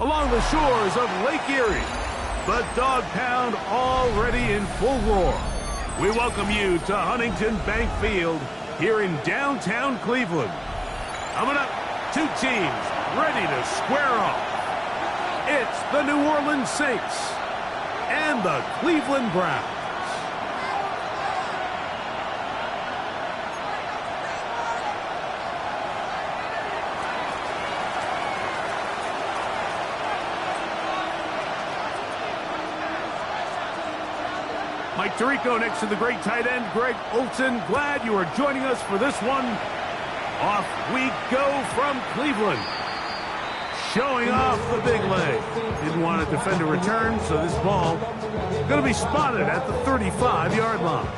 along the shores of Lake Erie. The Dog Pound already in full roar. We welcome you to Huntington Bank Field here in downtown Cleveland. Coming up, two teams ready to square off. It's the New Orleans Saints and the Cleveland Browns. Mike Tirico next to the great tight end, Greg Olsen. Glad you are joining us for this one. Off we go from Cleveland. Showing off the big leg. Didn't want to defend a return, so this ball is going to be spotted at the 35-yard line.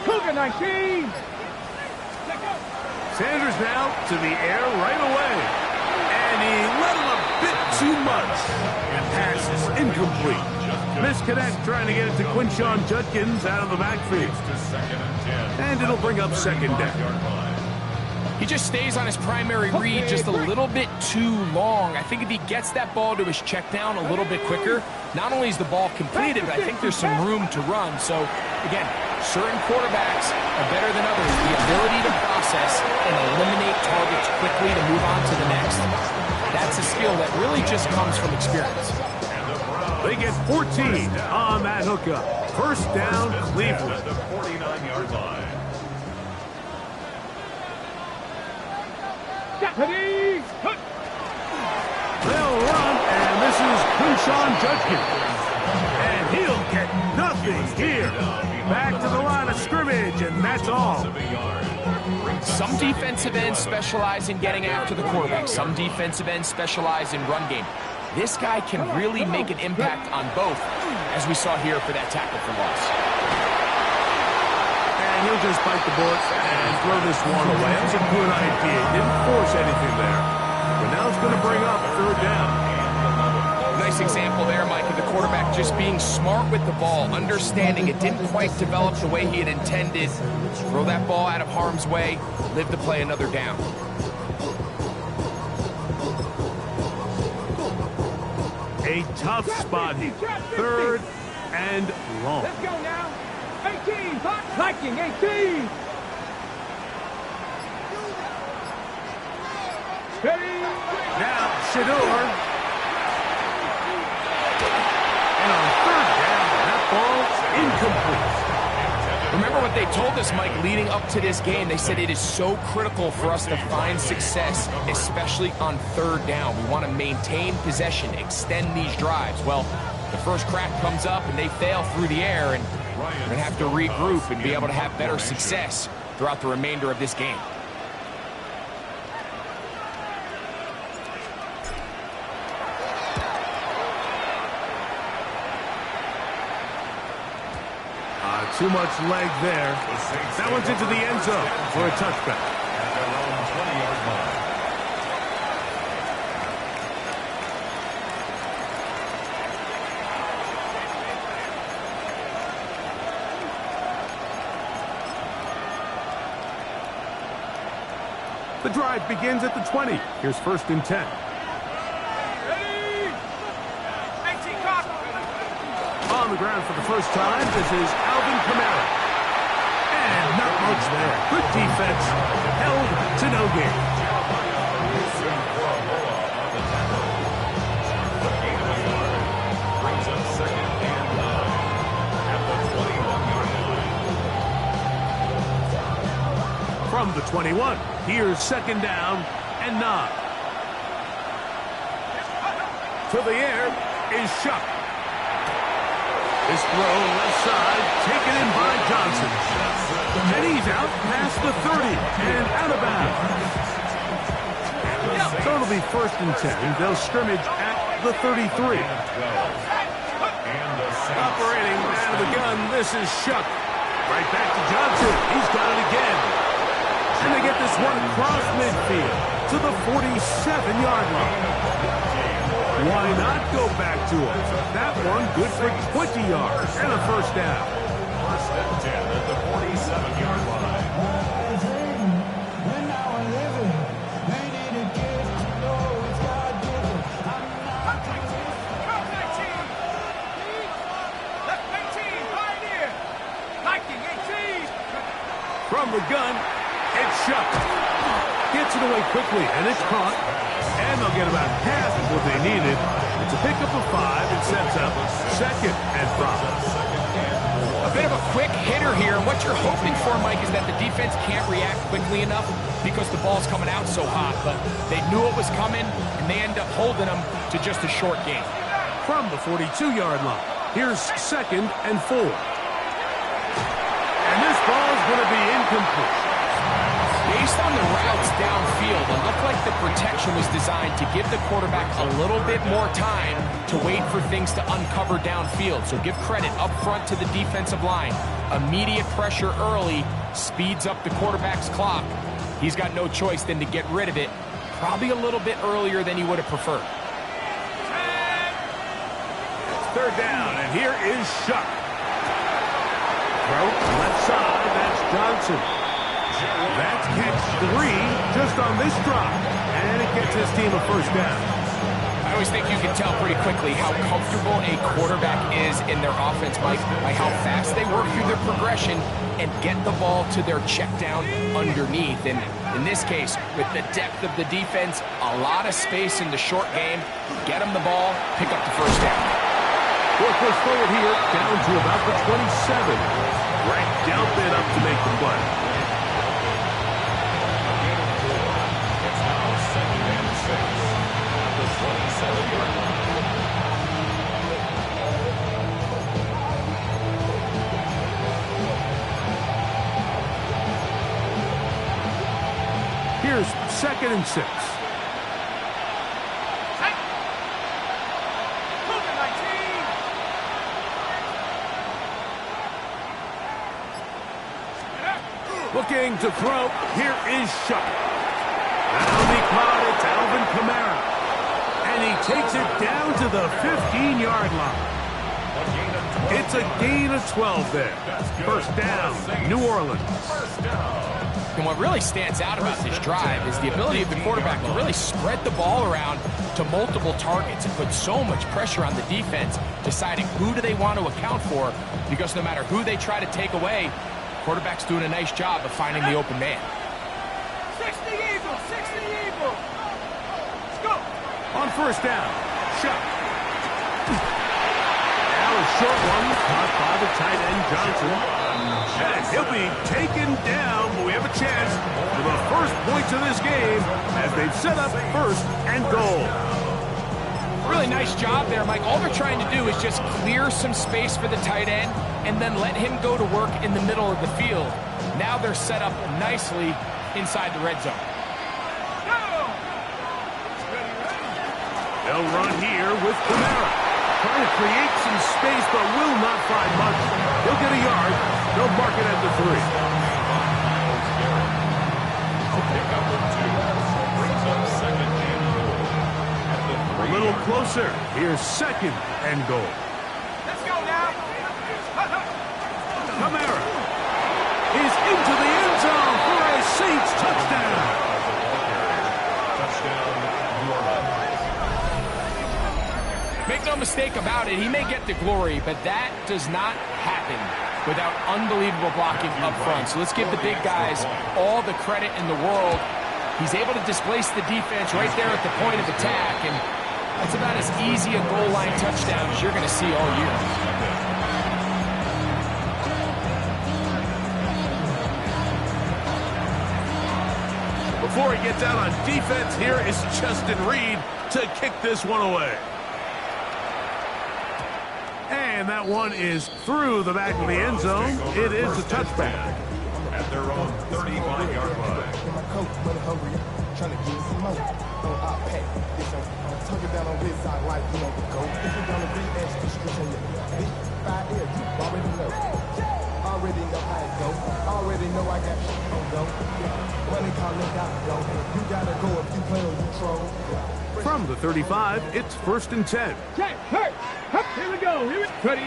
Cougar 19. Sanders now to the air right away. And he let him a bit too much. And pass is incomplete. Misconnect trying to get it to Quinshon Judkins out of the backfield. And it'll bring up second down. He just stays on his primary read just a little bit too long. I think if he gets that ball to his check down a little bit quicker, not only is the ball completed, but I think there's some room to run. So, again, certain quarterbacks are better than others. The ability to process and eliminate targets quickly to move on to the next. That's a skill that really just comes from experience. They get 14 on that hookup. First down, Cleveland. The 49-yard line. They'll run, and this is Quinshon Judkins. And he'll get nothing here. Back to the line of scrimmage, and that's all. Some defensive ends specialize in getting after the quarterback. Some defensive ends specialize in run game. This guy can really make an impact on both, as we saw here for that tackle for loss. And he'll just bite the bullet and throw this one away. That was a good idea. Didn't force anything there. But now it's going to bring up third down. Nice example there, Mike, of the quarterback just being smart with the ball, understanding it didn't quite develop the way he had intended. Throw that ball out of harm's way, live to play another down. A tough spot here. Third and long. Let's go now. 18, Viking, 18. Ready? Now, Shedeur. And on third down, that ball's incomplete. Remember what they told us, Mike, leading up to this game. They said it is so critical for us to find success, especially on third down. We want to maintain possession, extend these drives. Well, the first crack comes up and they fail through the air, and we're going to have to regroup and be able to have better success throughout the remainder of this game. Too much leg there. That one's into the end zone for a touchback. At their own 20-yard line. The drive begins at the 20. Here's first and 10. On the ground for the first time, this is Alvin Kamara. And not much there. Good defense. Held to no gain. From the 21, here's second down and 9. To the air is Shuck. This throw left side, taken in by Johnson. And he's out past the 30 and out of bounds. So it'll be first and 10. They'll scrimmage at the 33. Operating out of the gun, this is Shuck. Right back to Johnson. He's got it again. And they get this one across midfield to the 47-yard line. Why not go back to him? That one good for 20 yards and a first down. First and 10 at the 47-yard line. From the gun, it's Shuck. Gets it away quickly, and it's caught. And they'll get about half of what they needed. It's a pickup of 5 and sets up 2nd and 5. A bit of a quick hitter here. What you're hoping for, Mike, is that the defense can't react quickly enough because the ball's coming out so hot. But they knew it was coming, and they end up holding them to just a short game. From the 42-yard line, here's 2nd and 4. And this ball is going to be incomplete. Based on the routes downfield, it looked like the protection was designed to give the quarterback a little bit more time to wait for things to uncover downfield. So give credit up front to the defensive line. Immediate pressure early speeds up the quarterback's clock. He's got no choice than to get rid of it, probably a little bit earlier than he would have preferred. It's 3rd down, and here is Shuck. Throw left side, that's Johnson. That's catch 3 just on this drive, and it gets his team a first down. I always think you can tell pretty quickly how comfortable a quarterback is in their offense, Mike, by how fast they work through their progression and get the ball to their check down underneath. And in this case, with the depth of the defense, a lot of space in the short game, get them the ball, pick up the first down. We'll push forward here, down to about the 27. Right down bit up to make the play. It's now 2nd and 6 at the 27-yard line. Here's 2nd and 6. Looking to throw. Here is Shuck. That'll be caught. It's Alvin Kamara. And he takes it down to the 15-yard line. It's a gain of 12 there. First down, New Orleans. And what really stands out about this drive is the ability of the quarterback to really spread the ball around to multiple targets and put so much pressure on the defense, deciding who do they want to account for, because no matter who they try to take away, quarterback's doing a nice job of finding the open man. 60 Eagles, 60 Eagles. Let's go. On first down, Shuck. Now a short one, caught by the tight end Johnson. And he'll be taken down, but we have a chance for the first points of this game as they've set up 1st and goal. Really nice job there, Mike. All they're trying to do is just clear some space for the tight end and then let him go to work in the middle of the field. Now they're set up nicely inside the red zone. They'll run here with Kamara. Trying to create some space, but will not find much. He'll get a yard. They'll mark it at the 3. Pick up the 2. Brings up 2nd and goal. At the 3. A little closer. Here's 2nd and goal. Let's go now. Kamara is into the end zone for a Saints touchdown. Touchdown, New Orleans. Make no mistake about it, he may get the glory, but that does not happen without unbelievable blocking up front. So let's give the big guys all the credit in the world. He's able to displace the defense right there at the point of attack, and that's about as easy a goal line touchdown as you're going to see all year. Before he gets out on defense, here is Justin Reed to kick this one away. And that one is through the back of the end zone. It is a touchback. At their own 35-yard line. Trying to get some more. I pack this on. Tuck it down on this side like, you know, the goat. If you down the big ass, the street on your feet. 5 ears, you already know. Already know how it go. Already know I got shit on go. Yeah. Money calling, gotta go. You gotta go if you play or you troll. Yeah. From the 35, it's 1st and 10. Check, hurt. Here we go. Here we go. Ready.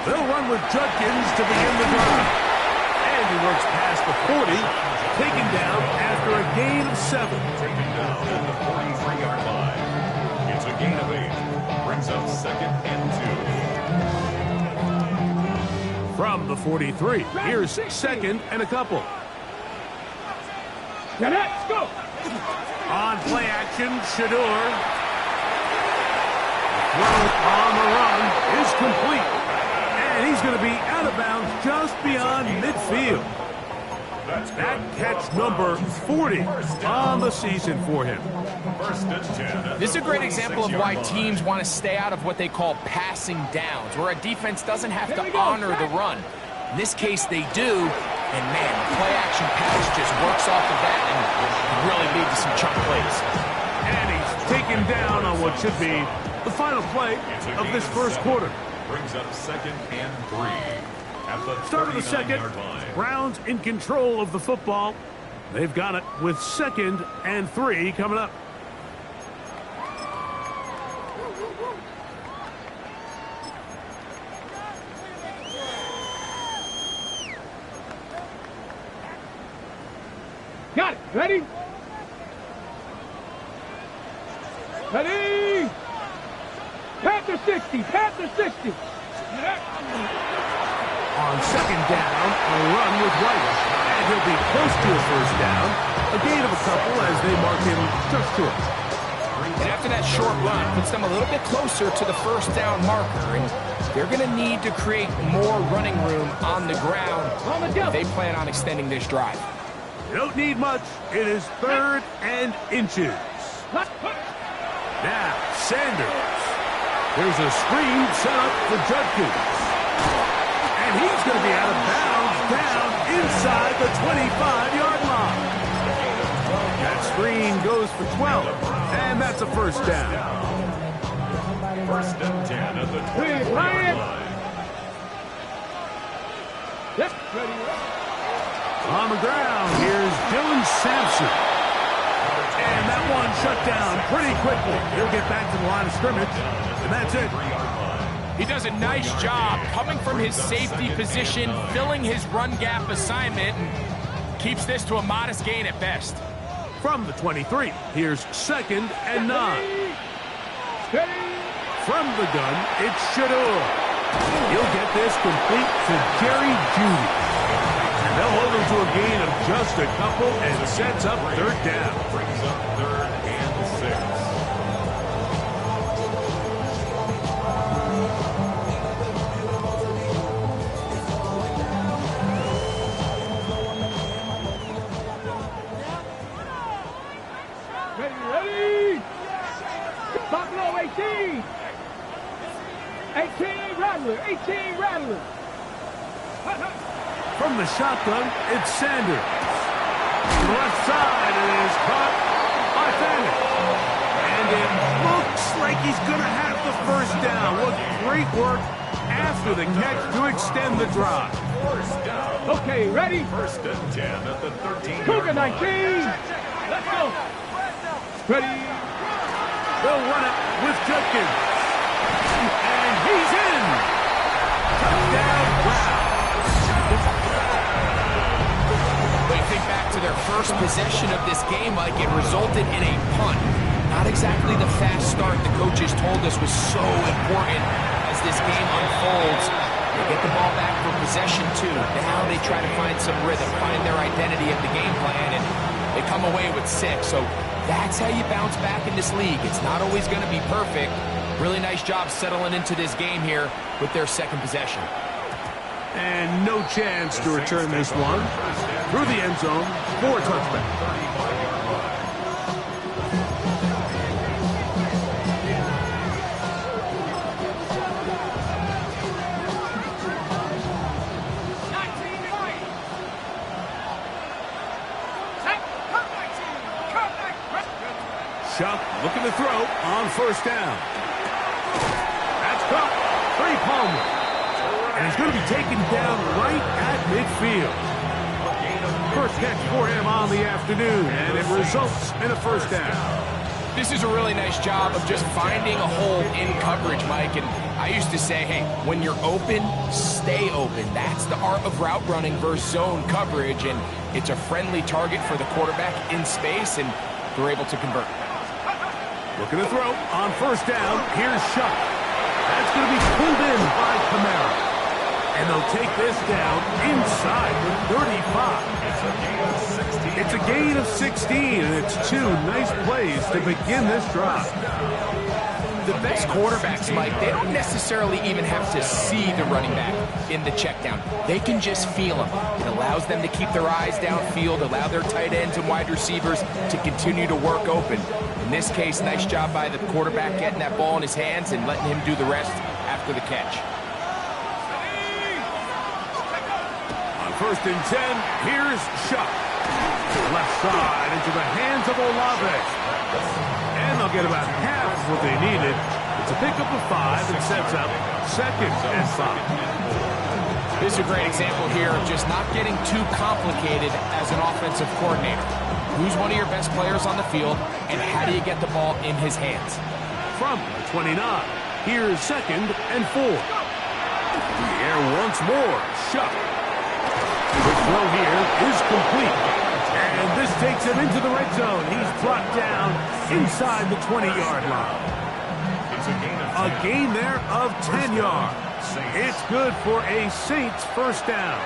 They'll run with Judkins to begin the drive. And he works past the 40, taken down after a gain of 7. Taken down at the 43-yard line. It's a gain of 8. Brings up 2nd and 2. From the 43, here's 2nd and a couple. Now let's go. On play action, Shedeur. Throw on the run is complete. And he's going to be out of bounds just beyond midfield. That catch number 40 on the season for him. 1st and 10. This is a great example of why teams want to stay out of what they call passing downs, where a defense doesn't have to honor the run. In this case, they do, and man, the play-action pass just works off of that and really leads to some chunk plays. And he's taken down on what should be the final play of this first quarter. Brings up 2nd and 3. At the Start of the second, 39-yard line. Browns in control of the football. They've got it with 2nd and 3 coming up. Got it. Ready? Ready? Panther 60. Panther 60. On 2nd down, a run with White. And he'll be close to a 1st down. A gain of a couple as they mark him just short. And after that short run, puts them a little bit closer to the 1st down marker, and they're going to need to create more running room on the ground if they plan on extending this drive. Don't need much. It is 3rd and inches. Now, Sanders. There's a screen set up for Judkins. And he's going to be out of bounds down inside the 25-yard line. That screen goes for 12, and that's a 1st down. 1st and 10 at the 20-yard line. Yep. Ready. On the ground, here's Dylan Sampson. And that one shut down pretty quickly. He'll get back to the line of scrimmage, and that's it. He does a nice job coming from his safety position, filling his run gap assignment, and keeps this to a modest gain at best. From the 23, here's 2nd and 9. From the gun, it's Shedeur. He'll get this complete to Jerry Jeudy. They'll hold him to a gain of just a couple and sets up 3rd down. Brings up 3rd and 6. Ready. Buffalo 18. 18 Rattler. 18 Rattler. From the shotgun, it's Sanders. To the left side, it is caught by Fanning. And it looks like he's going to have the 1st down. What great work after the catch to extend the drive. 1st down. Okay, ready? 1st and 10 at the 13-yard Cougar line. 19. Let's go. Ready. They'll run it with Judkins. And he's in. Touchdown, Browns. But you think back to their first possession of this game, like it resulted in a punt. Not exactly the fast start the coaches told us was so important as this game unfolds. They get the ball back for possession two. Now they try to find some rhythm, find their identity of the game plan, and they come away with 6. So that's how you bounce back in this league. It's not always going to be perfect. Really nice job settling into this game here with their 2nd possession. And no chance to return this one through the end zone for a touchback. Chuck looking to throw on 1st down. That's caught. Trey Palmer. And he's going to be taken down right at midfield. First catch for him on the afternoon, and it results in a first down. This is a really nice job of just finding a hole in coverage, Mike. And I used to say, hey, when you're open, stay open. That's the art of route running versus zone coverage. And it's a friendly target for the quarterback in space, and they're able to convert. Looking to throw on first down. Here's Shuck. That's going to be pulled in by Kamara. And they'll take this down inside the 35. It's a gain of 16, and it's two nice plays to begin this drive. The best quarterbacks, Mike, they don't necessarily even have to see the running back in the check down. They can just feel him. It allows them to keep their eyes downfield, allow their tight ends and wide receivers to continue to work open. In this case, nice job by the quarterback getting that ball in his hands and letting him do the rest after the catch. On first and 10, here's Shuck. Left side into the hands of Olave. And they'll get about half of what they needed. It's a pickup of 5 and sets up second and 5. This is a great example here of just not getting too complicated as an offensive coordinator. Who's one of your best players on the field, and how do you get the ball in his hands? From the 29, here's second and 4. The air once more. Shuck. The throw here is complete. And this takes him into the red zone. He's brought down inside the 20-yard line. A gain there of 10 yards. It's good for a Saints first down.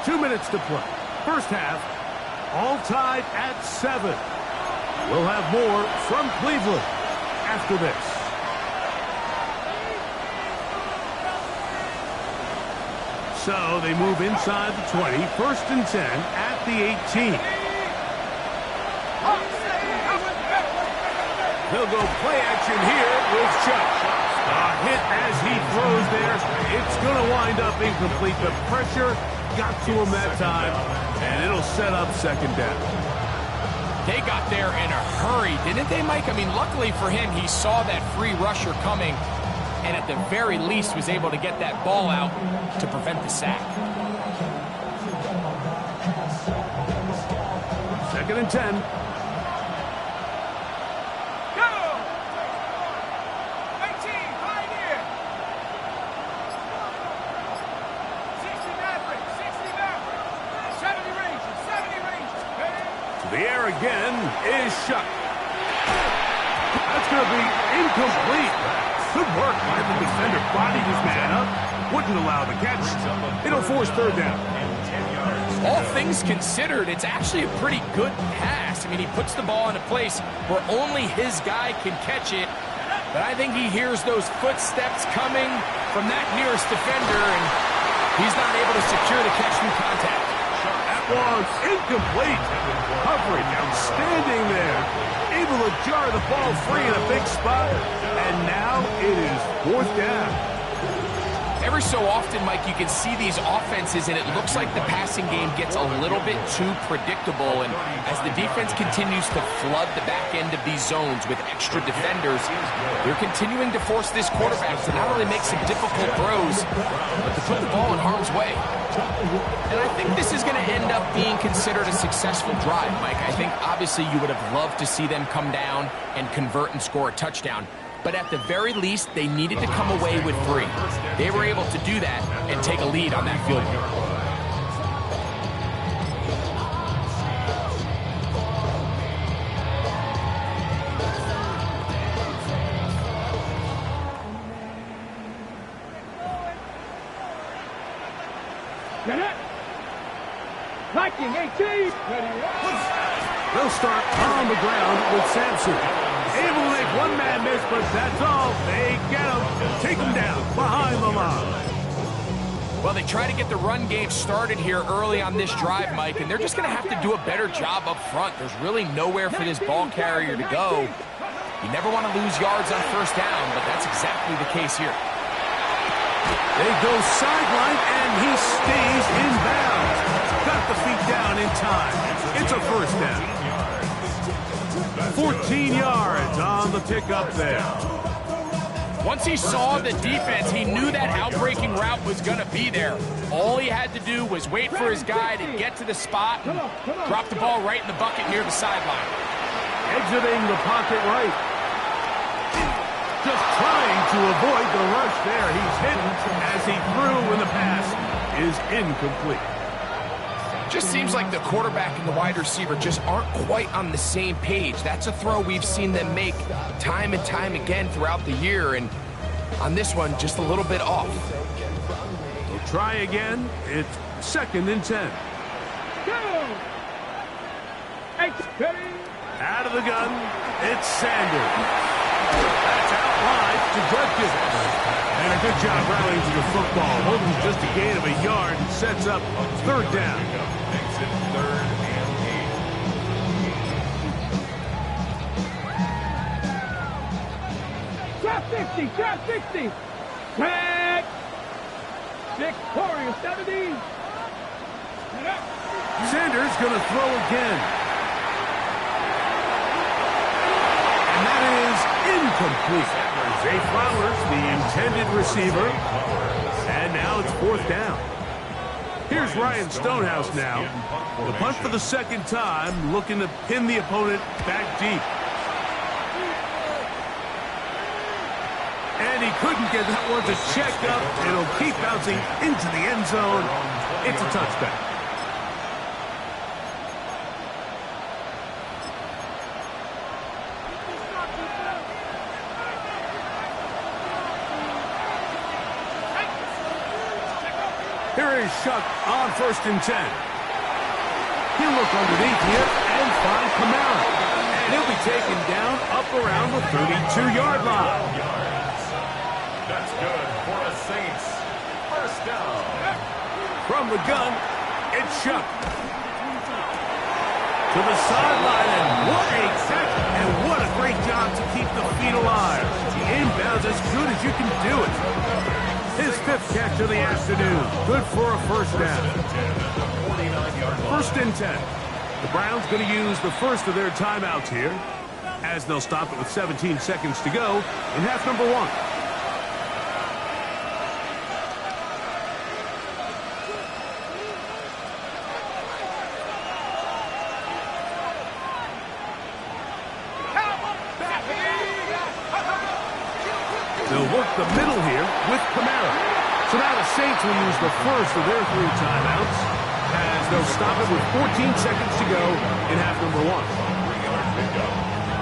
2 minutes to play. First half, all tied at 7. We'll have more from Cleveland after this. So they move inside the 20, first and 10 at the 18. They'll go play action here with Chuck. A hit as he throws there. It's going to wind up incomplete. The pressure got to him that time, and it'll set up second down. They got there in a hurry, didn't they, Mike? I mean, luckily for him, he saw that free rusher coming, and at the very least was able to get that ball out to prevent the sack. Second and 10. The air again is Shuck. That's going to be incomplete. Good work by the defender. Bodied his man up. Wouldn't allow the catch. It'll force third down. All things considered, it's actually a pretty good pass. I mean, he puts the ball in a place where only his guy can catch it. But I think he hears those footsteps coming from that nearest defender, and he's not able to secure the catch through contact. That was incomplete. Coverage outstanding there. Able to jar the ball free in a big spot. And now it is fourth down. Every so often, Mike, you can see these offenses, and it looks like the passing game gets a little bit too predictable. And as the defense continues to flood the back end of these zones with extra defenders, they're continuing to force this quarterback to not only make some difficult throws, but to put the ball in harm's way. And I think this is going to end up being considered a successful drive, Mike. I think, obviously, you would have loved to see them come down and convert and score a touchdown. But at the very least, they needed to come away with 3. They were able to do that and take a lead on that field goal. Viking 18. They'll start on the ground with Sampson. Able to make one man miss, but that's all. They get him, take him down behind the line. Well, they try to get the run game started here early on this drive, Mike, and they're just going to have to do a better job up front. There's really nowhere for this ball carrier to go. You never want to lose yards on first down, but that's exactly the case here. They go sideline, and he stays in bounds. Got the feet down in time. It's a first down. 14 yards on the pickup there. Once he saw the defense, he knew that outbreaking route was going to be there. All he had to do was wait for his guy to get to the spot and drop the ball right in the bucket near the sideline. Exiting the pocket right. Just trying to avoid the rush there. He's hidden as he threw when the pass is incomplete. Just seems like the quarterback and the wide receiver just aren't quite on the same page. That's a throw we've seen them make time and time again throughout the year, and on this one, just a little bit off. We'll try again. It's 2nd and 10. Out of the gun, it's Sanders. That's out wide to Judkins. And a good job rallying to the football. Holding just a gain of a yard and sets up 3rd down. Makes it 3rd and 8. Drop 60, drop 60. Tag. Victorious 70. Sanders going to throw again. And that is incomplete. Zay Flowers, the intended receiver. And now it's 4th down. Here's Ryan Stonehouse now. The punt for the 2nd time, looking to pin the opponent back deep. And he couldn't get that one to check up. It'll keep bouncing into the end zone. It's a touchback. Here is Shuck on 1st and 10. He'll look underneath here and find Kamara. And he'll be taken down up around the 32-yard line. That's good for a Saints 1st down. From the gun, it's Shuck. To the sideline, and what a tackle, and what a great job to keep the feet alive. The inbound's as good as you can do it. His 5th catch of the afternoon. Good for a 1st down. 1st and 10. The Browns going to use the first of their timeouts here, as they'll stop it with 17 seconds to go in half number 1. They'll work the middle here with Kamara. So now the Saints will use the first of their 3 timeouts as they'll stop it with 14 seconds to go in half number 1. 3-yard pickup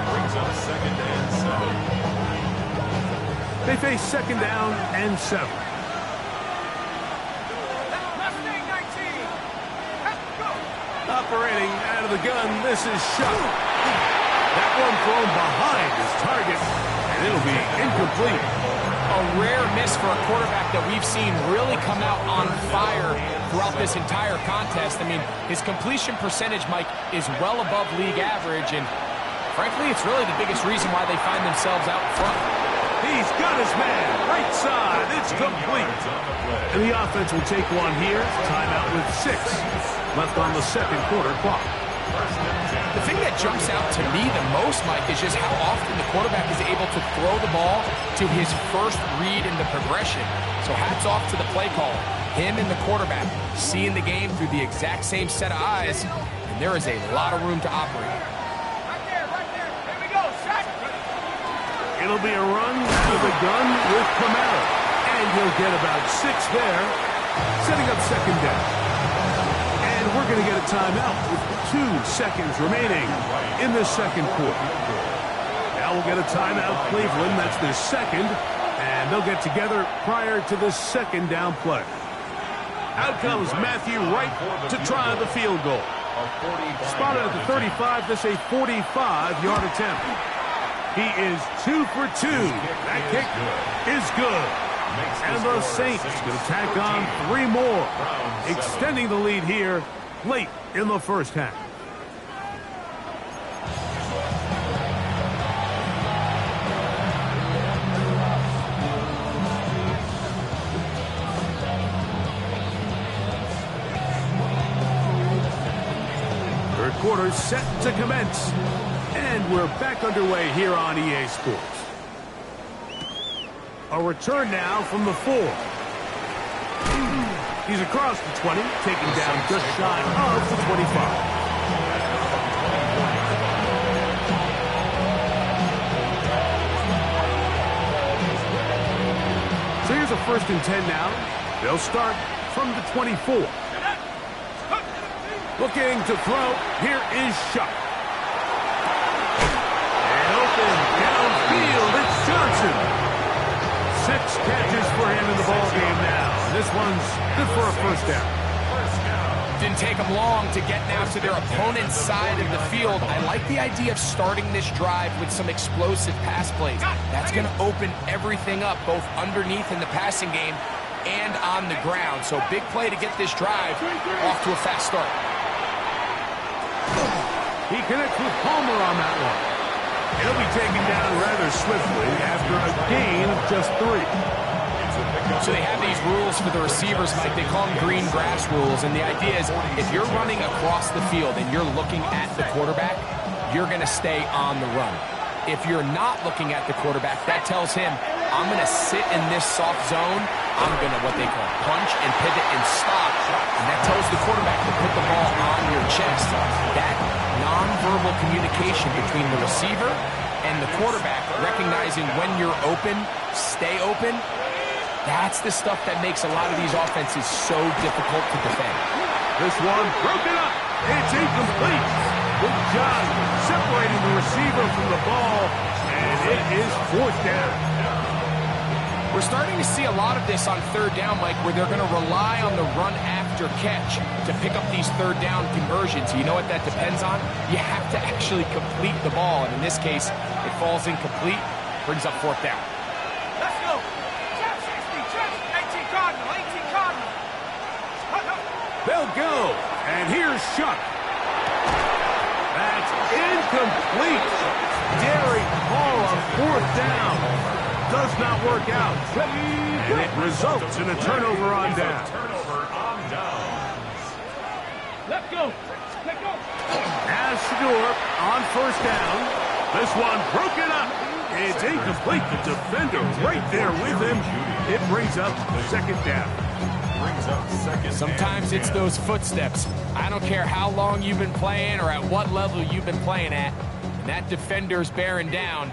brings up 2nd and 7. They face 2nd down and 7. Operating out of the gun, this is Shuck. That one thrown behind his target, and it'll be incomplete. A rare miss for a quarterback that we've seen really come out on fire throughout this entire contest. I mean, his completion percentage, Mike, is well above league average, and frankly, it's really the biggest reason why they find themselves out front. He's got his man, right side, it's complete. And the offense will take one here, timeout with 6 left on the 2nd quarter clock. The thing that jumps out to me the most, Mike, is just how often the quarterback is able to throw the ball to his first read in the progression. So hats off to the play caller. Him and the quarterback seeing the game through the exact same set of eyes, and there is a lot of room to operate. Right there. Here we go. Shot. It'll be a run out of the gun with Kamara. And he'll get about 6 there, setting up 2nd down. And we're going to get a timeout with 2 seconds remaining in the 2nd quarter. Now we'll get a timeout, Cleveland. That's their 2nd. And they'll get together prior to the 2nd down play. Out comes Matthew Wright to try the field goal. Spotted at the 35. This is a 45-yard attempt. He is 2 for 2. That kick is good. And the Saints going to tack on 3 more, extending the lead here late in the 1st half. Third quarter set to commence. And we're back underway here on EA Sports. A return now from the 4. He's across the 20, taking down just shy of the 25. So here's a 1st and 10 now. They'll start from the 24. Looking to throw. Here is Shuck. And open downfield, it's Johnson. 6 catches for him in the ballgame now. This one's good for a 1st down. Didn't take them long to get now to their opponent's side of the field. I like the idea of starting this drive with some explosive pass plays. That's going to open everything up, both underneath in the passing game and on the ground. So big play to get this drive off to a fast start. He connects with Palmer on that one. He'll be taken down rather swiftly after a gain of just 3. So they have these rules for the receivers, Mike. They call them green grass rules. And the idea is if you're running across the field and you're looking at the quarterback, you're going to stay on the run. If you're not looking at the quarterback, that tells him, I'm going to sit in this soft zone. I'm going to, what they call, punch and pivot and stop. And that tells the quarterback to put the ball on your chest. That nonverbal communication between the receiver and the quarterback, recognizing when you're open, stay open, that's the stuff that makes a lot of these offenses so difficult to defend. This one broken up. It's incomplete. Good job separating the receiver from the ball, and it is 4th down. We're starting to see a lot of this on 3rd down, Mike, where they're going to rely on the run after catch to pick up these 3rd down conversions. You know what that depends on? You have to actually complete the ball, and in this case, it falls incomplete, brings up 4th down. Let's go. Chop 60, chop 18 Cardinal, 18 Cardinal. They'll go, and here's Shuck. That's incomplete. Derek Hall on 4th down. Does not work out. And it results in a turnover on down. Let's go. Let's go. As Shador on 1st down. This one broken up. It's incomplete. The defender right there with him. It brings up 2nd down. Sometimes it's those footsteps. I don't care how long you've been playing or at what level you've been playing at. And that defender's bearing down.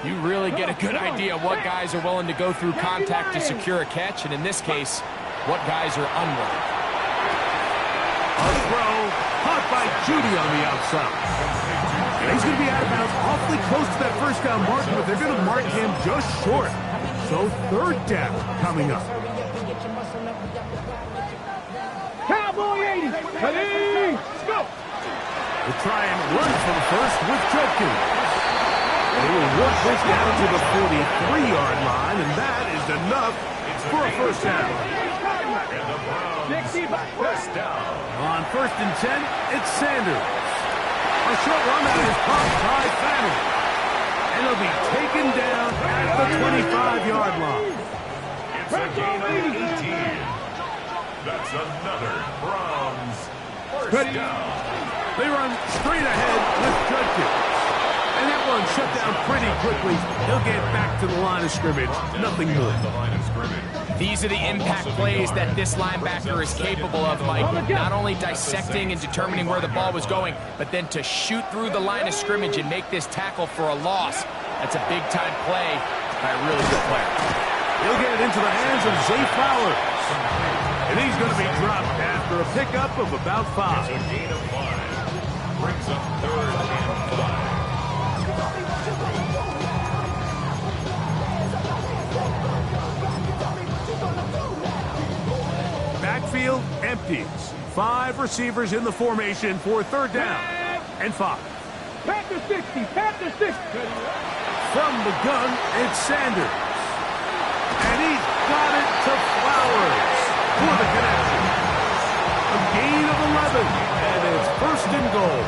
You really get a good idea of what guys are willing to go through contact to secure a catch, and in this case, what guys are unwilling. A throw, caught by Judy on the outside. And he's going to be out of bounds awfully close to that 1st down mark, but they're going to mark him just short. So 3rd down coming up. Cowboy 80. Ready? Let's go. We'll try and run for the 1st with Judkins. They will work this down to the 43-yard line, and that is enough for a 1st down. On 1st and 10, it's Sanders. A short run that is caught by Fanning. And he'll be taken down at the 25-yard line. It's a gain of 18. That's another Browns 1st down. They run straight ahead with Judkins. And that one shut down pretty quickly. He'll get back to the line of scrimmage. Nothing more. These are the impact plays that this linebacker is capable of, Mike. Not only dissecting and determining where the ball was going, but then to shoot through the line of scrimmage and make this tackle for a loss. That's a big-time play by a really good player. He'll get it into the hands of Zay Flowers. And he's going to be dropped after a pickup of about 5. It's a gain of 5. Brings up 3rd and 5. Backfield empties. 5 receivers in the formation for 3rd down and 5. Panther 60, Panther 60. From the gun, it's Sanders. And he's got it to Flowers for the connection. A gain of 11, and it's 1st and goal.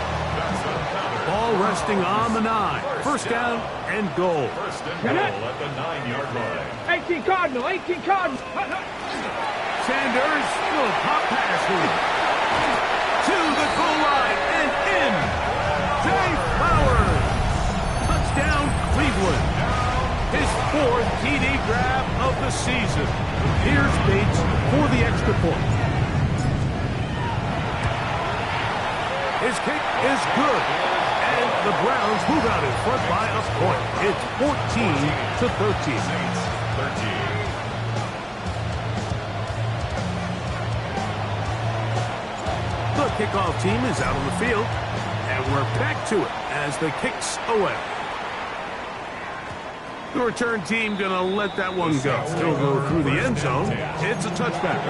Ball resting on the 9. 1st down and goal. 1st and goal at the 9-yard line. 18 Cardinal, 18 Cardinal. Sanders will pop pass to the goal line and in. Zay Flowers season. Here's Bates for the extra point. His kick is good. And the Browns move out in front by a point. It's 14-13. The kickoff team is out on the field. And we're back to it as the kick's away. The return team going to let that one go. He'll go through the end zone. It's a touchback.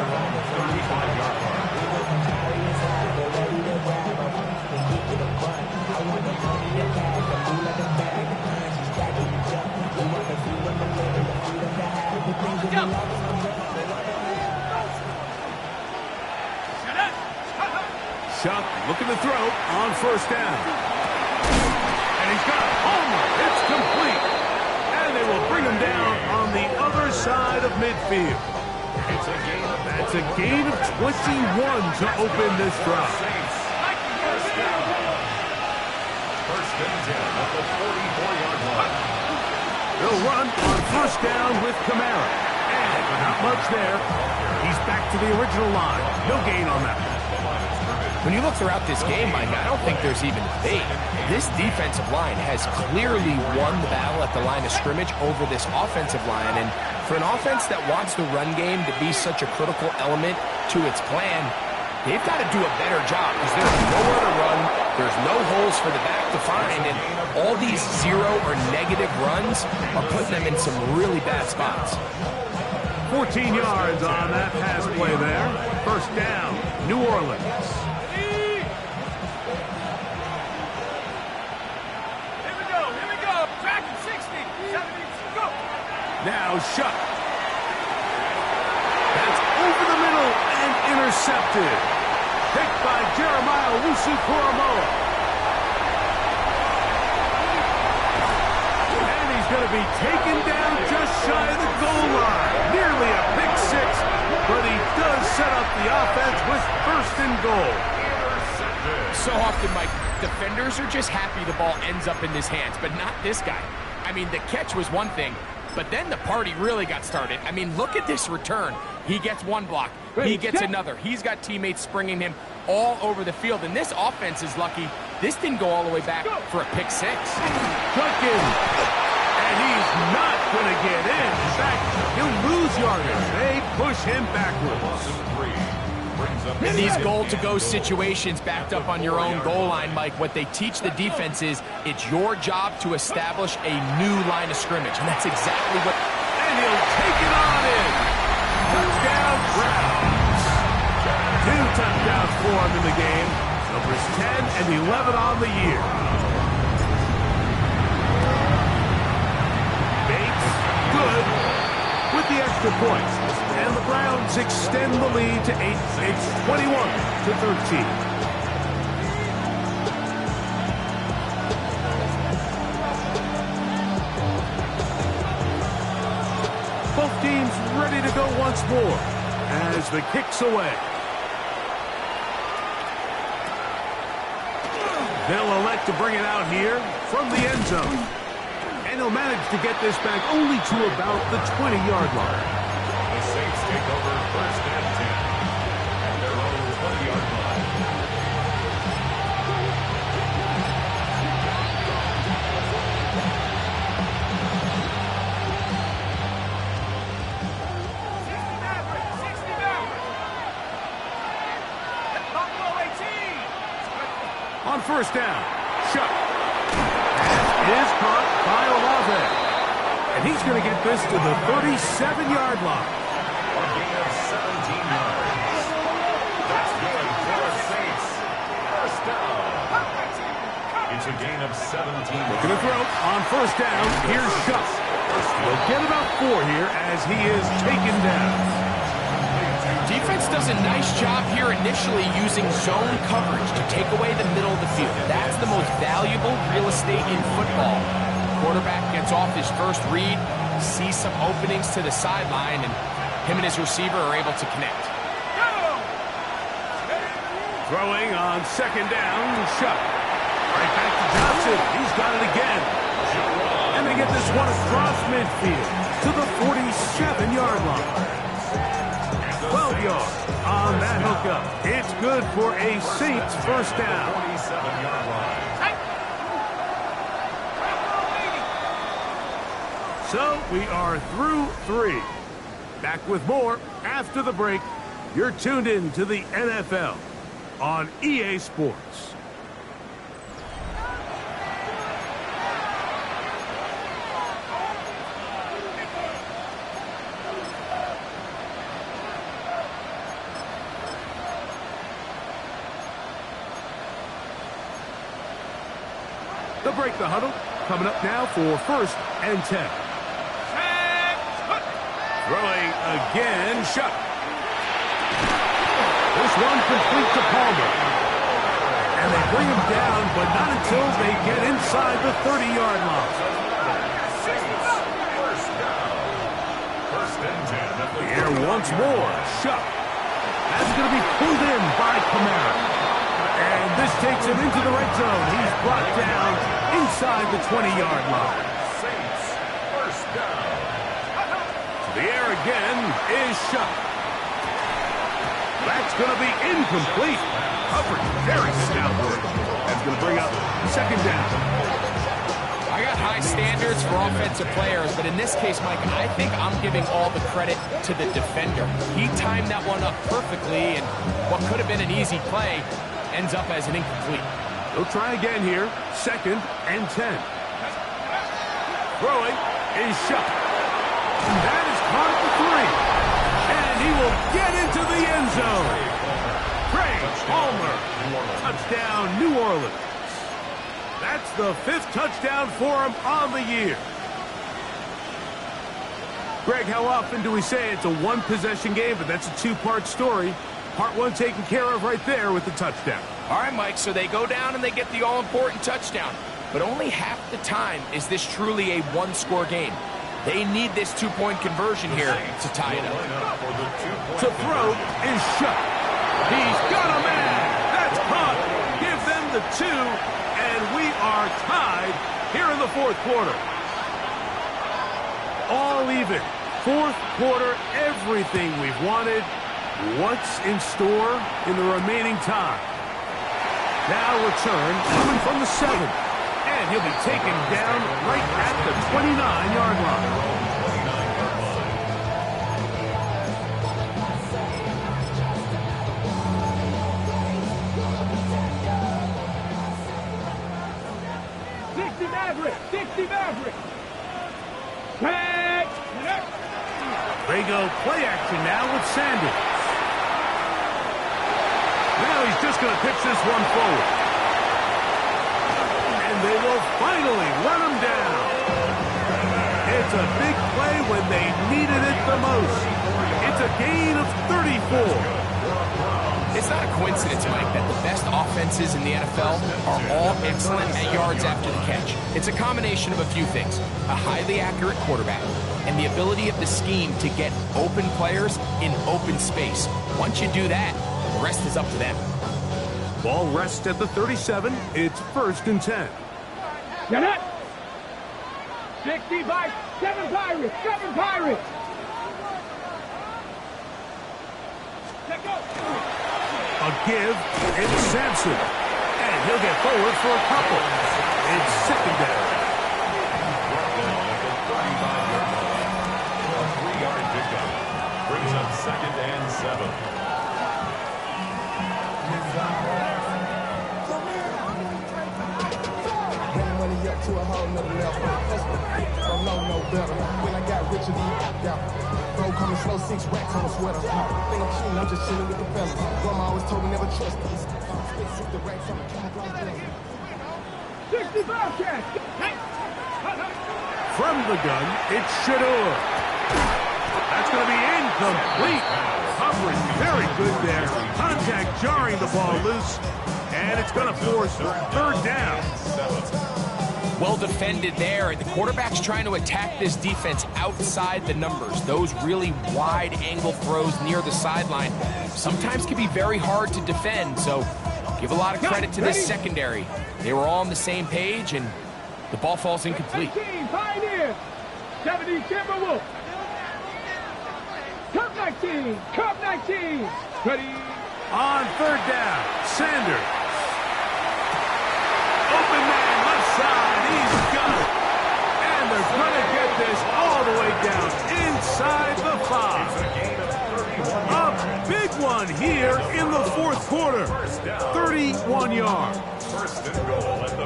Shuck looking to throw on first down. And he's got a homer. It's complete. And they will bring him down on the other side of midfield. That's a gain of 21 to open this drive. First and 10 at the 44-yard line. They'll run on first down with Kamara. And not much there. He's back to the original line. No gain on that. When you look throughout this game, Mike, I don't think there's even a debate. This defensive line has clearly won the battle at the line of scrimmage over this offensive line. And for an offense that wants the run game to be such a critical element to its plan, they've got to do a better job because there's nowhere to run. There's no holes for the back to find. And all these zero or negative runs are putting them in some really bad spots. 14 yards on that pass play there. First down, New Orleans. Now Shuck. That's over the middle and intercepted. Picked by Jeremiah Owusu-Koramoah. And he's going to be taken down just shy of the goal line. Nearly a pick six, but he does set up the offense with first and goal. So often, Mike, defenders are just happy the ball ends up in his hands, but not this guy. I mean, the catch was one thing, but then the party really got started. I mean, look at this return. He gets one block. He gets another. He's got teammates springing him all over the field. And this offense is lucky. This didn't go all the way back for a pick six. Cooking. And he's not going to get in. In fact, he'll lose yardage. They push him backwards. In these goal-to-go situations backed up on your own goal line, Mike, what they teach the defense is it's your job to establish a new line of scrimmage. And that's exactly what... And he'll take it on in. Touchdown, Browns. 2 touchdowns for him in the game. Numbers 10 and 11 on the year. Bates, good, with the extra points. And the Browns extend the lead to 8. It's 21-13. Both teams ready to go once more as the kick's away. They'll elect to bring it out here from the end zone. And he'll manage to get this back only to about the 20-yard line. The Saints take over first and 10 at their own 20-yard line. On first down, Shuck. Pass is caught by Olave. And he's going to get this to the 37-yard line. A gain of 17 yards. That's good for the Saints. First down. It's a gain of 17 yards. Looking to throw on first down. Here's Shuck. He'll get about 4 here as he is taken down. Defense does a nice job here initially using zone coverage to take away the middle of the field. That's the most valuable real estate in football. Quarterback gets off his first read, sees some openings to the sideline, and him and his receiver are able to connect. Throwing on second down, Shuck. Right back to Johnson. He's got it again. And they get this one across midfield to the 46. 7-yard line. 12 yards on that hookup. It's good for a Saints first down. 27-yard line. So we are through 3. Back with more after the break. You're tuned in to the NFL on EA Sports. The break, the huddle, coming up now for 1st and 10. Throwing again, shot. This one complete to Palmer. And they bring him down, but not until they get inside the 30-yard line. Saints, first down. 1st and 10 at the Here once more, shot. That's going to be pulled in by Kamara. And this takes him into the red zone. He's brought down inside the 20-yard line. Saints, first down. The air again is shot. That's going to be incomplete. Coverage very stout work. That's going to bring up 2nd down. I got high standards for offensive players, but in this case, Mike, I think I'm giving all the credit to the defender. He timed that one up perfectly, and what could have been an easy play ends up as an incomplete. He'll try again here. 2nd and 10. Throwing is shot. That is caught at the 3. And he will get into the end zone. Craig Palmer. Touchdown, New Orleans. That's the 5th touchdown for him on the year. Greg, how often do we say it's a one-possession game, but that's a 2-part story? Part 1 taken care of right there with the touchdown. All right, Mike, so they go down and they get the all-important touchdown. But only half the time is this truly a one-score game. They need this 2-point conversion here to tie it up. To throw is shut. He's got a man. That's caught. Give them the 2, and we are tied here in the 4th quarter. All even. 4th quarter, everything we've wanted. What's in store in the remaining time? Now return coming from the 7. And he'll be taken down right at the 29-yard line. Dixie Maverick. Tag. They go play action now with Sanders. Now he's just going to pitch this one forward. And they will finally run him down. It's a big play when they needed it the most. It's a gain of 34. It's not a coincidence, Mike, that the best offenses in the NFL are all excellent at yards after the catch. It's a combination of a few things. A highly accurate quarterback and the ability of the scheme to get open players in open space. Once you do that, the rest is up to them. Ball rests at the 37. It's 1st and 10. Get it. 65, 7 Pirates, 7 Pirates. Let go. A give, it's Sampson. And he'll get forward for a couple. It's 2nd down. A 3-yard pickup brings up 2nd and 7. Money up to a whole nother level. Don't know no better. When I got richer than you, bro coming slow, 6 racks on a sweater. Think I'm cheating, I'm just chilling with the fellas. Grandma always told me never trust these. The racks on the camouflage. 65 cash. From the gun, it's Shador. That's going to be incomplete. Coverage very good there. Contact jarring the ball loose. And it's going to force 3rd down. Well defended there, and the quarterback's trying to attack this defense outside the numbers. Those really wide angle throws near the sideline sometimes can be very hard to defend, so give a lot of credit to this secondary. They were all on the same page, and the ball falls incomplete. 18 Pioneer, 70 Timberwolves. Curve 19. Curve 19. Ready. On third down, Sanders. Open man, left side. He's got it. And they're going to get this all the way down inside the 5. A big one here in the fourth quarter. 31 yards.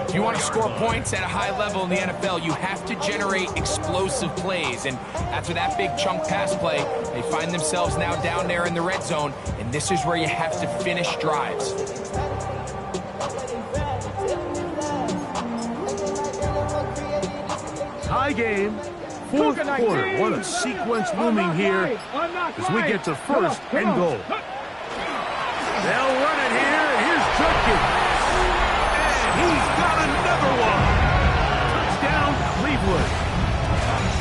If you want to score points at a high level in the NFL, you have to generate explosive plays. And after that big chunk pass play, they find themselves now down there in the red zone. And this is where you have to finish drives. Tie game. Fourth quarter. What a sequence looming here as we get to first and goal. They'll run it here. Here's Judkins. And he's got another one. Touchdown, Cleveland.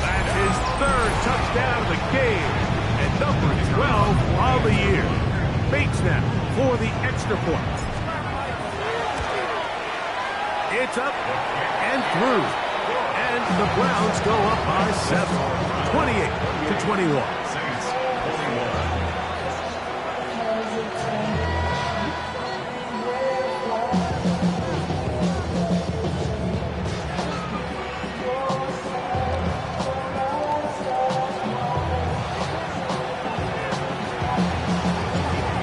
That's his third touchdown of the game. And number 12 of the year. Bates now for the extra point. It's up and through. And the Browns go up by 7, 28-21.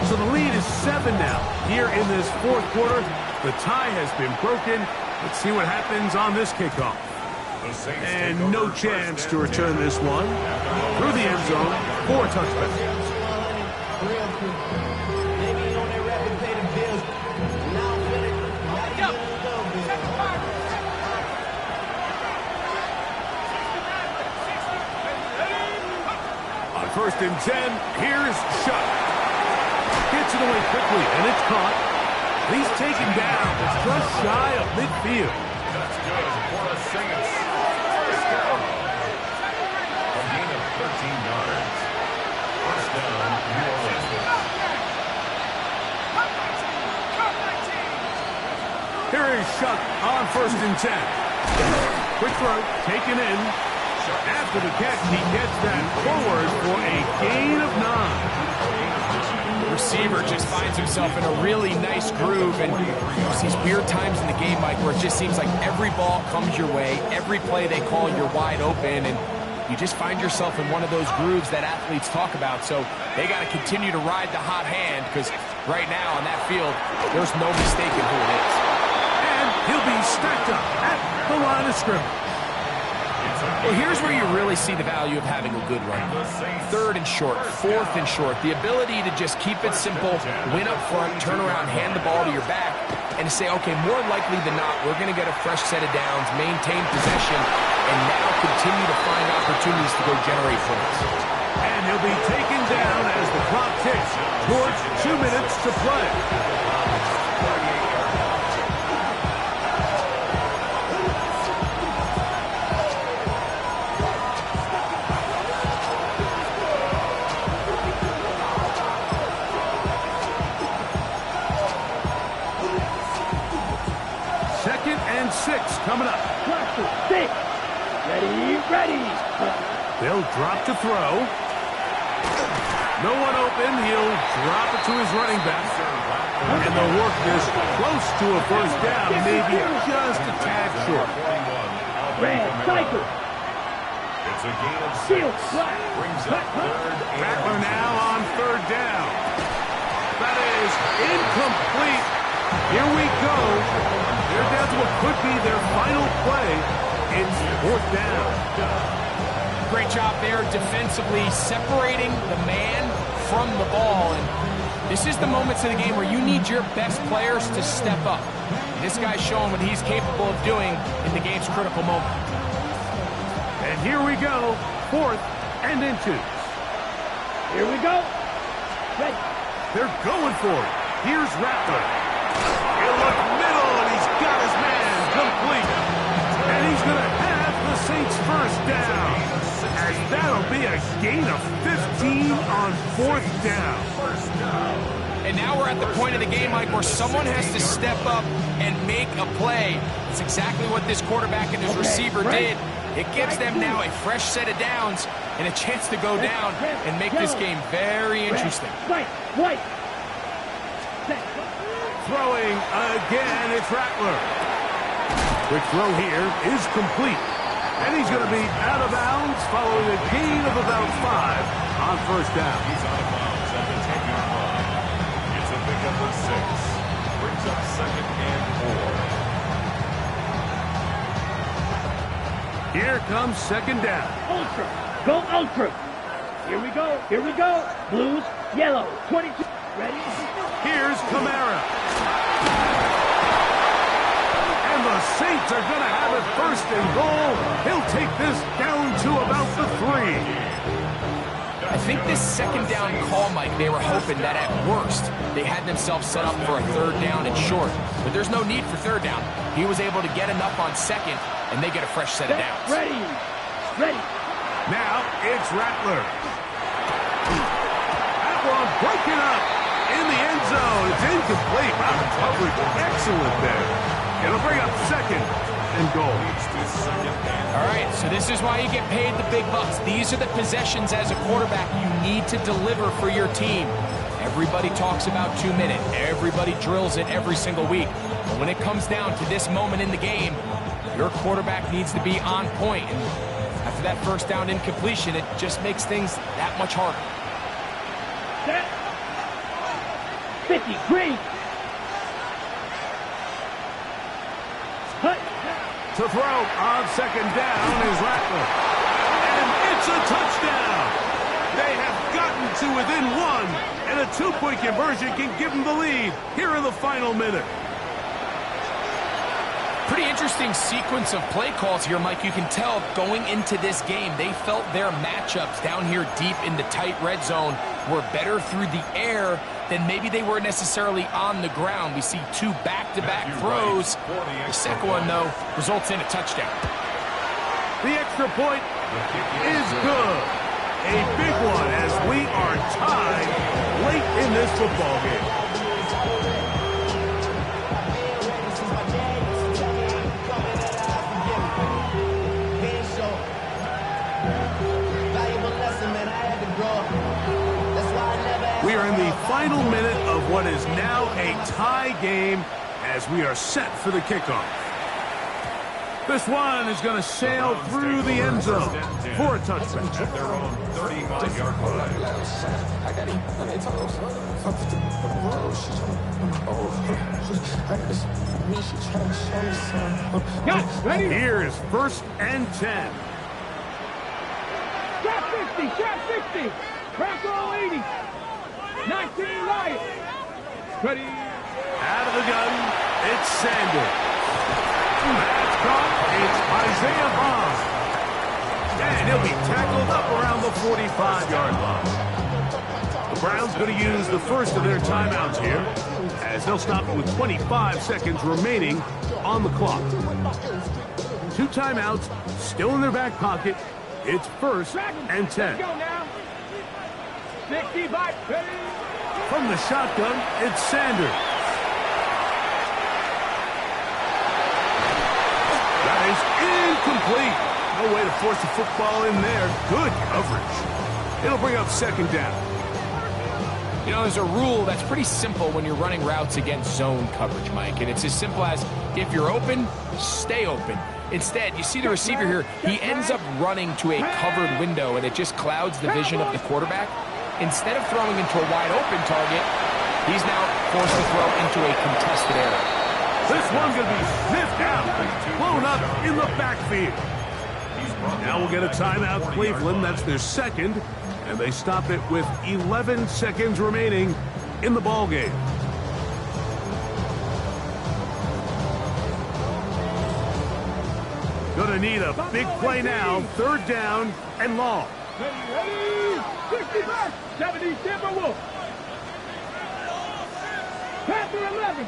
So the lead is 7 now. Here in this fourth quarter, the tie has been broken. Let's see what happens on this kickoff. And no chance to return this one. Through the end zone, 4 touchdowns. On first and 10, here's Shutt. Gets it away quickly, and it's caught. He's taken down. It's just shy of midfield. That's good for the Saints. First down. A gain of 13 yards. First down, New Orleans. Here is Shutt on first and 10. Quick throw, taken in. After the catch, he gets that forward for a gain of 9. The receiver just finds himself in a really nice groove, and there's these weird times in the game, Mike, where it just seems like every ball comes your way, every play they call, you're wide open, and you just find yourself in one of those grooves that athletes talk about. So they got to continue to ride the hot hand, because right now on that field, there's no mistaking who it is. And he'll be stacked up at the line of scrimmage. Well, here's where you really see the value of having a good run. Third and short, fourth and short. The ability to just keep it simple, win up front, turn around, hand the ball to your back, and to say, okay, more likely than not, we're going to get a fresh set of downs, maintain possession, and now continue to find opportunities to go generate points. And he'll be taken down as the clock ticks towards 2 minutes to play. Second and 6 coming up. Cluster 6. Ready. They'll drop to throw. No one open. He'll drop it to his running back. And they'll work this close to a first down, maybe just a tad short. Red cycle. It's a gain of 6. Brings up third and Rattler now on third down. That is incomplete. Here we go. They're down to what could be their final play. It's fourth down. Great job there defensively, separating the man from the ball. And this is the moments of the game where you need your best players to step up. This guy's showing what he's capable of doing in the game's critical moment. And here we go. Fourth and then 2. Here we go. Ready. They're going for it. Here's Rattler. He'll look middle, and he's got his man complete. And he's going to have the Saints first down. As that'll be a gain of 15 on fourth down. And now we're at the point of the game, Mike, where someone has to step up and make a play. It's exactly what this quarterback and his receiver did. It gives them now a fresh set of downs, and a chance to go down and make this game very interesting. White. Throwing again, it's Rattler. Quick throw here is complete. And he's going to be out of bounds following a gain of about 5 on first down. He's out of bounds at the 10-yard line. It's a pickup of 6. Brings up 2nd and 4. Here comes 2nd down. Ultra. Go Ultra. Here we go. Blues, yellow, 22. Ready? Here's Kamara. And the Saints are going to have it 1st and goal. He'll take this down to about the 3. I think this 2nd down call, Mike, they were hoping that at worst they had themselves set up for a 3rd down and short. But there's no need for 3rd down. He was able to get enough on 2nd, and they get a fresh set of downs. Ready. Now it's Rattler. That one broken up in the end zone. It's incomplete. Wow, the coverage excellent there. It'll bring up 2nd and goal. All right, so this is why you get paid the big bucks. These are the possessions as a quarterback you need to deliver for your team. Everybody talks about 2 minute. Everybody drills it every single week. But when it comes down to this moment in the game, your quarterback needs to be on point. And after that 1st down incompletion, it just makes things that much harder. Set. 50, green. To throw on 2nd down is Rattler. And it's a touchdown. They have gotten to within 1, and a 2-point conversion can give them the lead here in the final minute. Pretty interesting sequence of play calls here, Mike. You can tell going into this game, they felt their matchups down here deep in the tight red zone were better through the air than maybe they were necessarily on the ground. We see 2 back-to-back throws. The second one, though, results in a touchdown. The extra point is good. A big one as we are tied late in this football game. We are in the final minute of what is now a tie game as we are set for the kickoff. This one is going to sail through the end zone for a touchdown. At their own 35-yard line. Here's 1st and 10. Trap 60. Crack roll 80. 19 right. Ready. Out of the gun, it's Sanders. That's caught. It's Isaiah Bond. And he'll be tackled up around the 45-yard line. The Browns going to use the 1st of their timeouts here as they'll stop it with 25 seconds remaining on the clock. 2 timeouts still in their back pocket. It's 1st and 10. Go now. 60 back. Ready. From the shotgun, it's Sanders. That is incomplete. No way to force the football in there. Good coverage. It'll bring up 2nd down. You know, there's a rule that's pretty simple when you're running routes against zone coverage, Mike. And it's as simple as, if you're open, stay open. Instead, you see the receiver here, he ends up running to a covered window, and it just clouds the vision of the quarterback. Instead of throwing into a wide-open target, he's now forced to throw into a contested area. This one's going to be sniffed out, blown up in the backfield. Now we'll get a timeout, Cleveland. That's their 2nd, and they stop it with 11 seconds remaining in the ballgame. Gonna need a big play now. 3rd down and long. Ready. 60 back. 70 Timberwolves. Panther 11.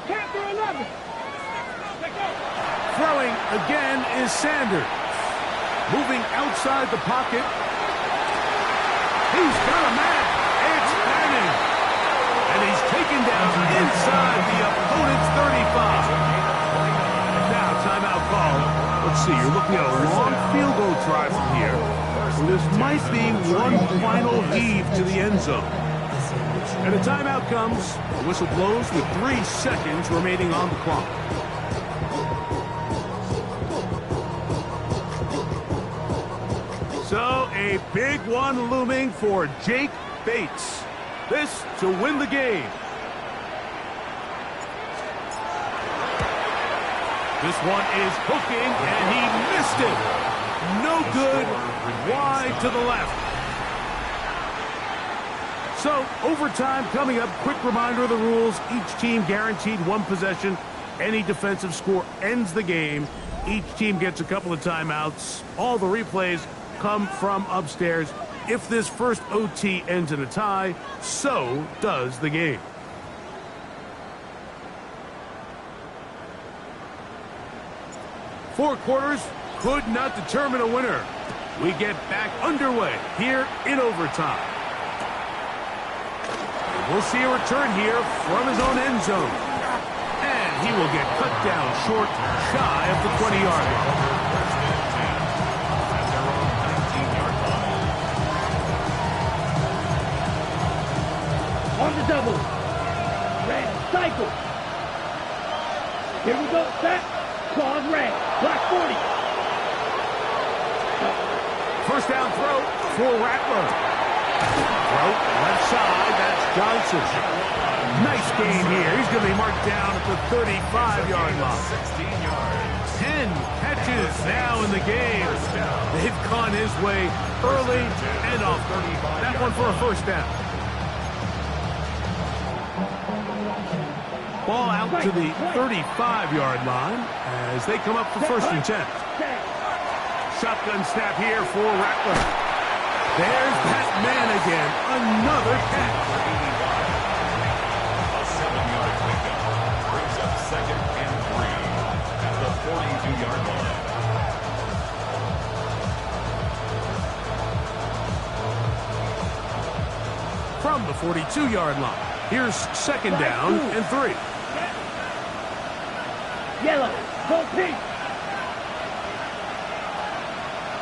Throwing again is Sanders. Moving outside the pocket. He's got a man. It's Bannon. And he's taken down inside the opponent's 35. Now, timeout call. Let's see, you're looking at a long field goal try from here. This might be one final heave to the end zone. And a timeout comes. The whistle blows with 3 seconds remaining on the clock. So a big one looming for Jake Bates. This to win the game. This one is hooking, and he missed it. No good. Wide to the left. So, overtime coming up. Quick reminder of the rules. Each team guaranteed 1 possession. Any defensive score ends the game. Each team gets a couple of timeouts. All the replays come from upstairs. If this first OT ends in a tie, so does the game. Four quarters could not determine a winner. We get back underway here in overtime. We'll see a return here from his own end zone. And he will get cut down short, shy of the 20-yard line. On the double. Red, cycle. Here we go, set. Claws red. Black 40. First down throw for Rattler. Throw left side, that's Johnson. Nice game here. He's going to be marked down at the 35-yard line. 16 yards. 10 catches now in the game. They've gone his way early and often. That one for a first down. Ball out to the 35-yard line as they come up for first and 10. Shotgun snap here for Rattler. There's that man again. Another catch. A 7-yard pickup brings up 2nd and 3 at the 42-yard line. From the 42-yard line, here's 2nd down and 3. Yellow, go pink.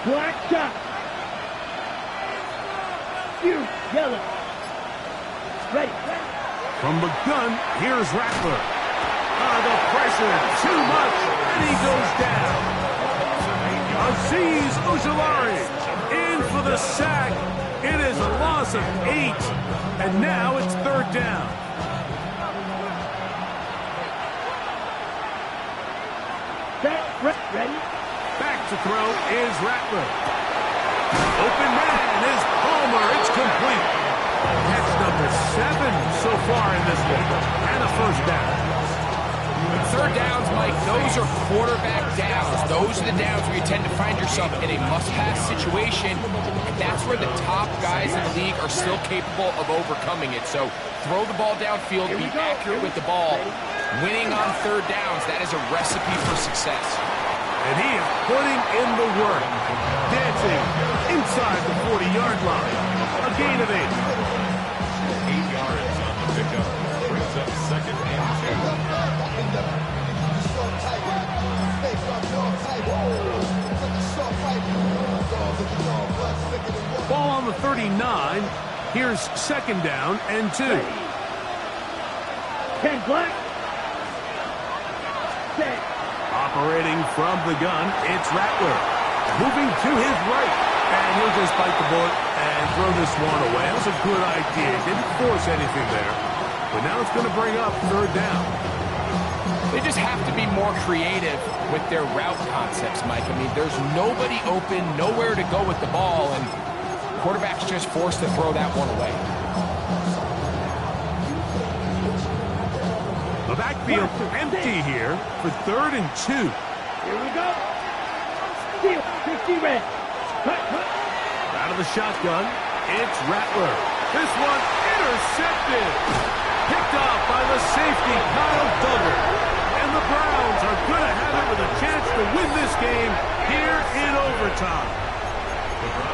Black shot. You, yellow. Ready. From the gun, here's Rattler. The pressure, too much, and he goes down. Azeez Ojulari in for the sack. It is a loss of 8, and now it's 3rd down. Ready? Back to throw is Rattler. Open man is Palmer. It's complete. Catch number 7 so far in this one. And a first down. Third downs, Mike, those are quarterback downs. Those are the downs where you tend to find yourself in a must-pass situation. And that's where the top guys in the league are still capable of overcoming it. So throw the ball downfield, be accurate with the ball. Winning on third downs, that is a recipe for success. And he is putting in the work. Dancing inside the 40-yard line. A gain of 8. 8 yards on the pickup brings up 2nd and 2. Ball on the 39. Here's 2nd down and 2. 10 black. Set. Operating from the gun, it's Rattler. Moving to his right. And he'll just bite the bullet and throw this one away. That was a good idea. Didn't force anything there. But now it's going to bring up 3rd down. They just have to be more creative with their route concepts, Mike. I mean, there's nobody open, nowhere to go with the ball, and quarterback's just forced to throw that one away. The backfield empty here for 3rd and 2. Here we go. Steal. 50 red. Cut. Out of the shotgun, it's Rattler. This one intercepted. Picked off by the safety, Kyle Duggar. And the Browns are going to have it with a chance to win this game here in overtime.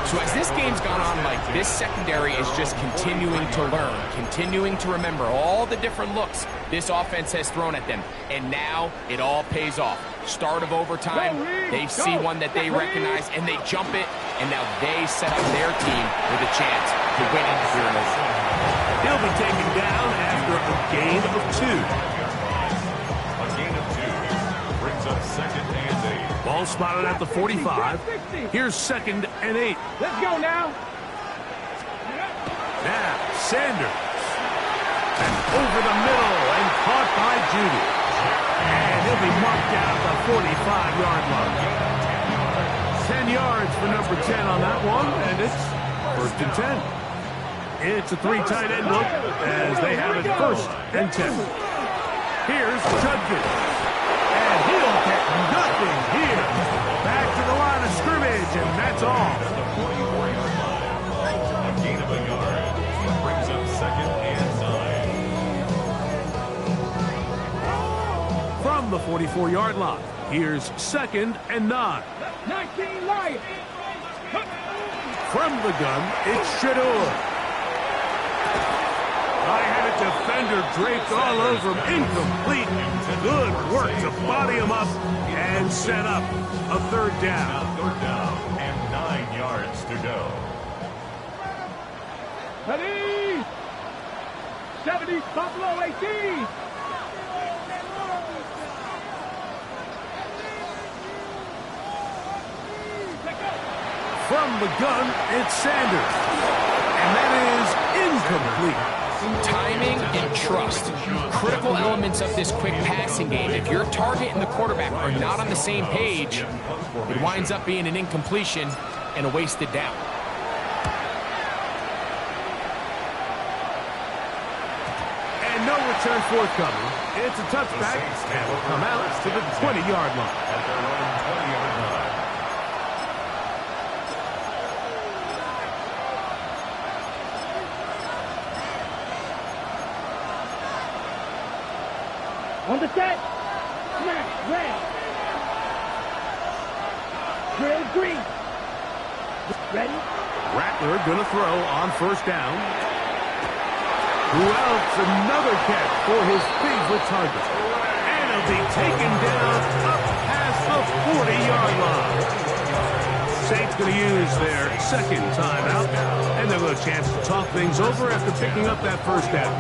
So as this game's gone on, Mike, this secondary is just continuing to learn, continuing to remember all the different looks this offense has thrown at them. And now it all pays off. Start of overtime, they see one that they recognize, and they jump it, and now they set up their team with a chance to win it here in overtime. He'll be taken down after a gain of 2. A gain of 2 brings up 2nd and 8. Ball spotted at the 45. Here's 2nd and 8. Let's go now. Now, Sanders. And over the middle and caught by Judy. And he'll be marked down at the 45-yard line. 10 yards for number 10 on that one, and it's 1st and 10. It's a 3 tight end look as they have it 1st and 10. Here's Judkins. And he'll get nothing here. Back to the line of scrimmage, and that's all. At the 44-yard line. A gain of a yard brings up 2nd and 9. From the 44-yard line, here's 2nd and 9. 19 Lions. From the gun, it's Shedeur. High-headed defender draped all over him. Incomplete. Good work to body him up and set up a 3rd down. Now 3rd down and 9 yards to go. Ready? 70 Buffalo 18. From the gun, it's Sanders. And that is incomplete. Timing and trust, critical elements of this quick passing game. If your target and the quarterback are not on the same page, it winds up being an incompletion and a wasted down. And no return forthcoming. It's a touchback, and will come out to the 20-yard line. At their own 20-yard line. On the set. Smash. Red. Drill green. Ready? Rattler gonna throw on 1st down. Who else? Another catch for his favorite target. And he'll be taken down up past the 40-yard line. Saints gonna use their 2nd timeout, and they'll have a chance to talk things over after picking up that 1st down.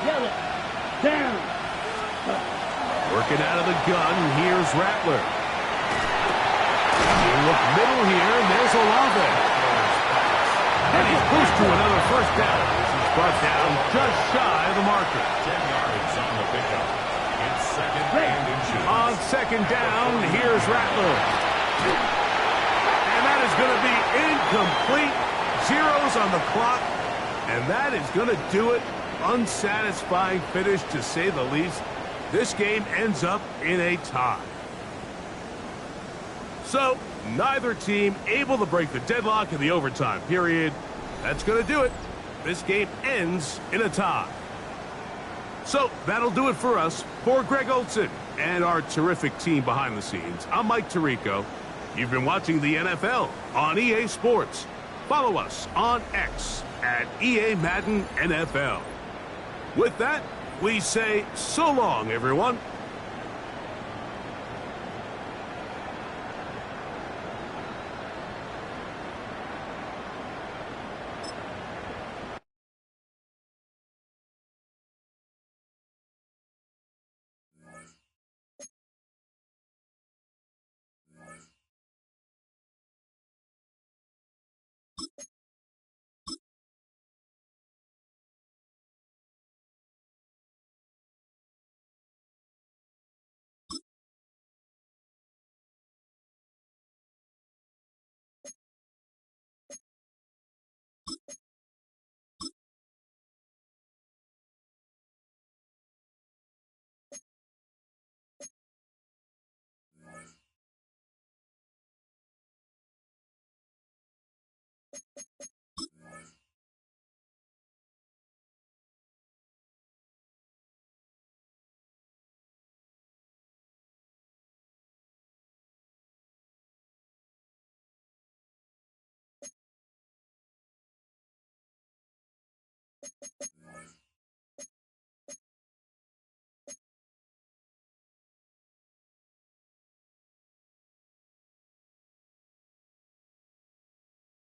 Yellow. Down. Working out of the gun, here's Rattler. You look middle here, and there's Olave. And he's pushed to another 1st down. He's brought down just shy of the marker. 10 yards on the pickup. It's 2nd and inches. On 2nd down, here's Rattler. And that is going to be incomplete. Zeros on the clock. And that is going to do it. Unsatisfying finish, to say the least. This game ends up in a tie. So, neither team able to break the deadlock in the overtime period. That's going to do it. This game ends in a tie. So, that'll do it for us. For Greg Olson and our terrific team behind the scenes, I'm Mike Tirico. You've been watching the NFL on EA Sports. Follow us on X at EA Madden NFL. With that, we say so long, everyone.